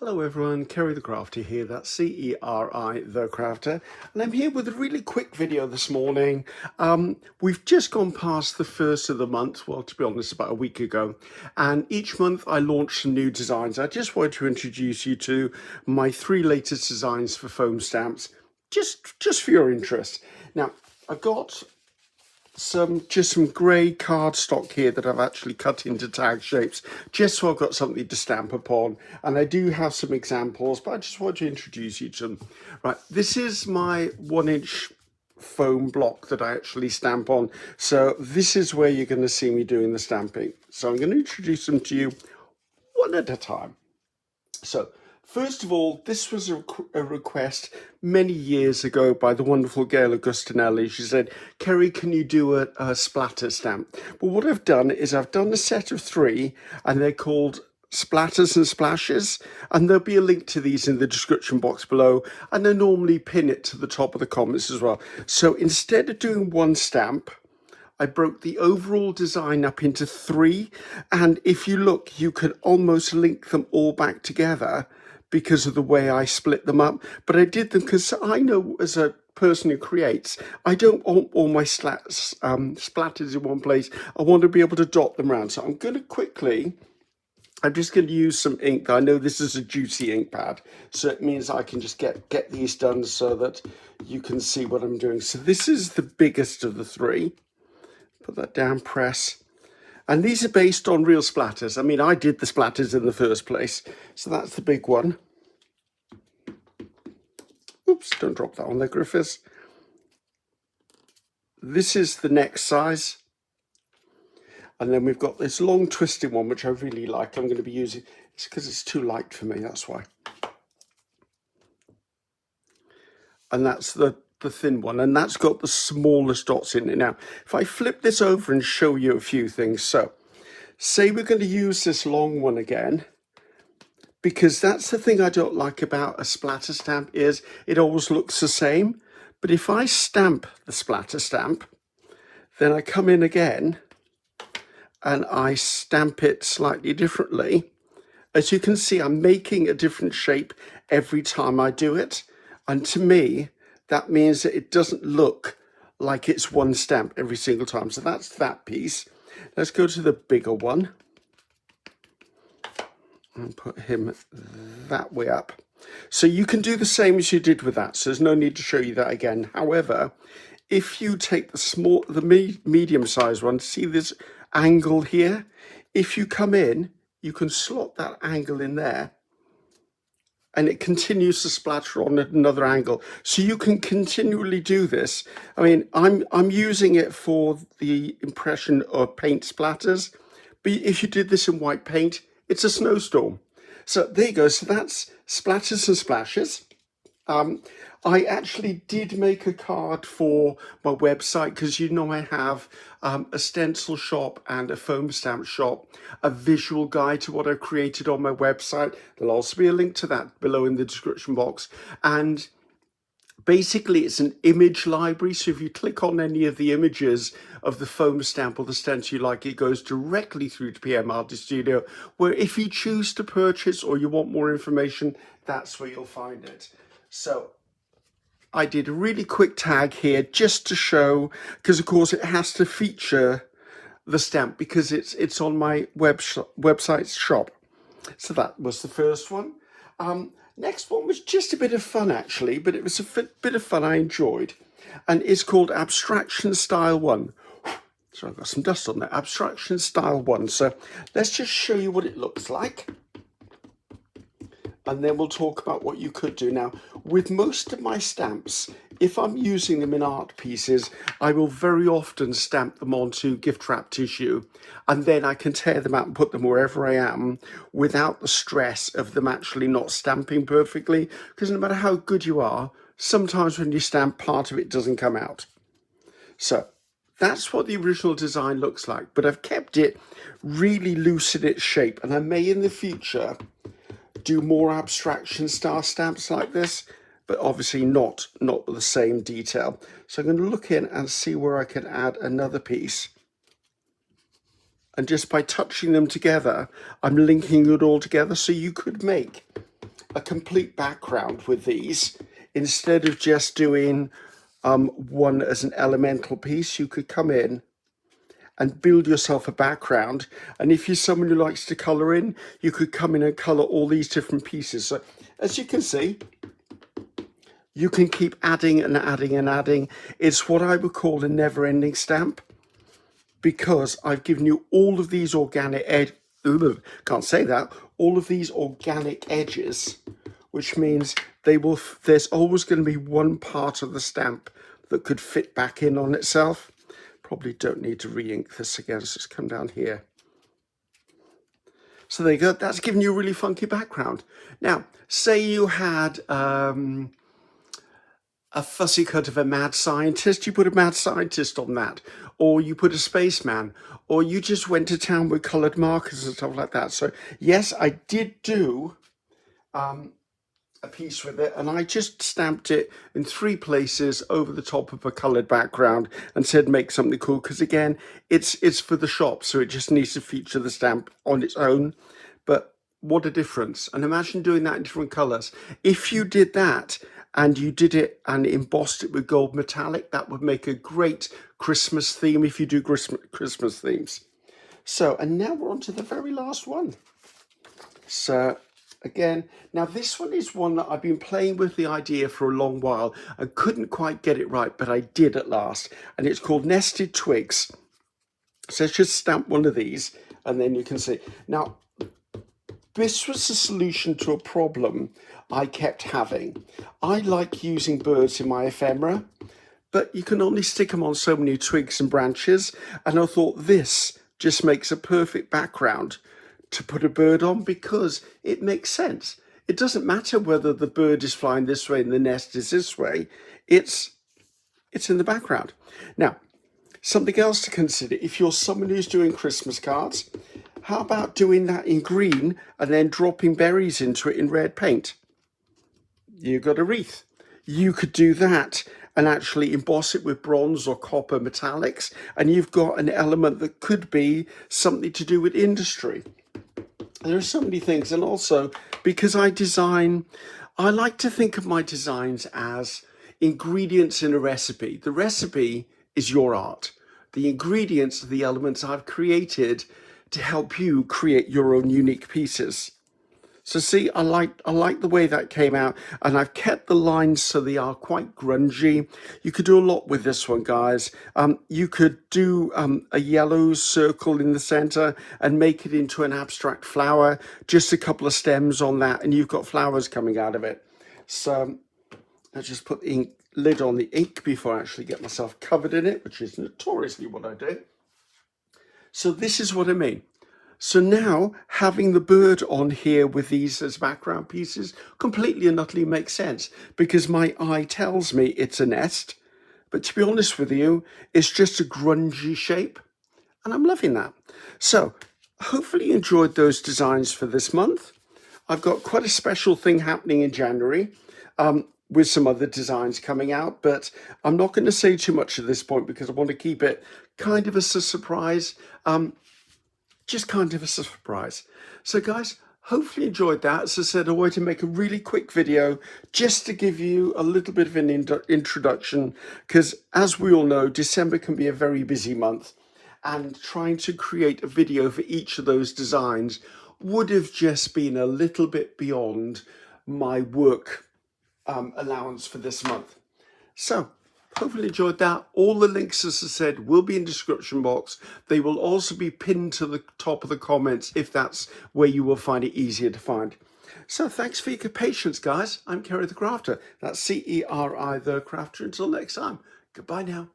Hello everyone, Ceri the Crafter here, that's C-E-R-I the Crafter, and I'm here with a really quick video this morning. We've just gone past the first of the month, well to be honest about a week ago, and each month I launch some new designs. I just wanted to introduce you to my 3 latest designs for foam stamps, just for your interest. Now, I've got some grey cardstock here that I've actually cut into tag shapes just so I've got something to stamp upon, and I do have some examples, but I just want to introduce you to them. Right, this is my 1-inch foam block that I actually stamp on, so this is where you're going to see me doing the stamping. So I'm going to introduce them to you one at a time. So first of all, this was a request many years ago by the wonderful Gail Augustinelli. She said, Ceri, can you do a splatter stamp? Well, what I've done is I've done a set of 3, and they're called Splatters and Splashes, and there'll be a link to these in the description box below, and I normally pin it to the top of the comments as well. So instead of doing one stamp, I broke the overall design up into 3, and if you look, you can almost link them all back together because of the way I split them up. But I did them because I know, as a person who creates, I don't want all my splatters in one place. I want to be able to dot them around. So I'm just going to use some ink. I know this is a juicy ink pad, so it means I can just get these done so that you can see what I'm doing. So this is the biggest of the 3. Put that down, press. And these are based on real splatters. I mean, I did the splatters in the first place. So that's the big one. Oops, don't drop that on there, Griffiths. This is the next size. And then we've got this long twisted one, which I really like. I'm going to be using, it's because it's too light for me, that's why. And that's the thin one, and that's got the smallest dots in it. Now, if I flip this over and show you a few things, so say we're going to use this long one again, because that's the thing I don't like about a splatter stamp, is it always looks the same. But if I stamp the splatter stamp, then I come in again and I stamp it slightly differently. As you can see, I'm making a different shape every time I do it, and to me that means that it doesn't look like it's one stamp every single time. So that's that piece. Let's go to the bigger one and put him that way up. So you can do the same as you did with that. So there's no need to show you that again. However, if you take the medium-sized one, see this angle here? If you come in, you can slot that angle in there, and it continues to splatter on at another angle. So you can continually do this. I mean, I'm using it for the impression of paint splatters, but if you did this in white paint, it's a snowstorm. So there you go. So that's Splatters and Splashes. I actually did make a card for my website, because you know I have a stencil shop and a foam stamp shop, a visual guide to what I've created on my website. There'll also be a link to that below in the description box. And basically it's an image library, so if you click on any of the images of the foam stamp or the stencil you like, it goes directly through to PM Artist Studio, where if you choose to purchase or you want more information, that's where you'll find it. So I did a really quick tag here just to show, because of course it has to feature the stamp because it's on my website's shop. So that was the first one. Next one was just a bit of fun actually, but it was a bit of fun I enjoyed, and it's called Abstraction Style 1. So I've got some dust on there. Abstraction Style 1. So let's just show you what it looks like, and then we'll talk about what you could do. Now, with most of my stamps, if I'm using them in art pieces, I will very often stamp them onto gift wrap tissue, and then I can tear them out and put them wherever I am without the stress of them actually not stamping perfectly, because no matter how good you are, sometimes when you stamp, part of it doesn't come out. So that's what the original design looks like, but I've kept it really loose in its shape, and I may in the future do more abstraction style stamps like this, but obviously not with the same detail. So I'm going to look in and see where I can add another piece. And just by touching them together, I'm linking it all together. So you could make a complete background with these, instead of just doing one as an elemental piece, you could come in and build yourself a background. And if you're someone who likes to color in, you could come in and color all these different pieces. So as you can see, you can keep adding and adding and adding. It's what I would call a never-ending stamp, because I've given you all of these organic all of these organic edges, which means there's always going to be one part of the stamp that could fit back in on itself. Probably don't need to re-ink this again, so just come down here. So there you go, that's giving you a really funky background. Now, say you had a fussy cut of a mad scientist, you put a mad scientist on that, or you put a spaceman, or you just went to town with colored markers and stuff like that. So yes, I did do a piece with it, and I just stamped it in 3 places over the top of a colored background and said make something cool, because again, it's for the shop, so it just needs to feature the stamp on its own. But what a difference. And imagine doing that in different colors. If you did that and you did it and embossed it with gold metallic, that would make a great Christmas theme if you do Christmas themes. So, and now we're on to the very last one. So again, now this one is one that I've been playing with the idea for a long while. I couldn't quite get it right, but I did at last. And it's called Nested Twigs. So let's just stamp one of these and then you can see. Now, this was a solution to a problem I kept having. I like using birds in my ephemera, but you can only stick them on so many twigs and branches. And I thought this just makes a perfect background to put a bird on, because it makes sense. It doesn't matter whether the bird is flying this way and the nest is this way. It's in the background. Now, something else to consider, if you're someone who's doing Christmas cards, how about doing that in green and then dropping berries into it in red paint? You've got a wreath. You could do that and actually emboss it with bronze or copper metallics, and you've got an element that could be something to do with industry. There are so many things. And also, because I like to think of my designs as ingredients in a recipe. The recipe is your art. The ingredients are the elements I've created to help you create your own unique pieces. So see, I like the way that came out, and I've kept the lines so they are quite grungy. You could do a lot with this one, guys. You could do a yellow circle in the center and make it into an abstract flower, just a couple of stems on that, and you've got flowers coming out of it. So I just put the lid on the ink before I actually get myself covered in it, which is notoriously what I do. So this is what I mean. So now having the bird on here with these as background pieces completely and utterly makes sense, because my eye tells me it's a nest. But to be honest with you, it's just a grungy shape, and I'm loving that. So hopefully you enjoyed those designs for this month. I've got quite a special thing happening in January with some other designs coming out, but I'm not going to say too much at this point because I want to keep it kind of as a surprise. Just kind of a surprise. So guys, hopefully you enjoyed that. As I said, I wanted to make a really quick video just to give you a little bit of an introduction, because as we all know, December can be a very busy month, and trying to create a video for each of those designs would have just been a little bit beyond my work allowance for this month. So hopefully enjoyed that. All the links, as I said, will be in the description box. They will also be pinned to the top of the comments if that's where you will find it easier to find. So thanks for your patience, guys. I'm Ceri the Crafter. That's Ceri the Crafter. Until next time, goodbye now.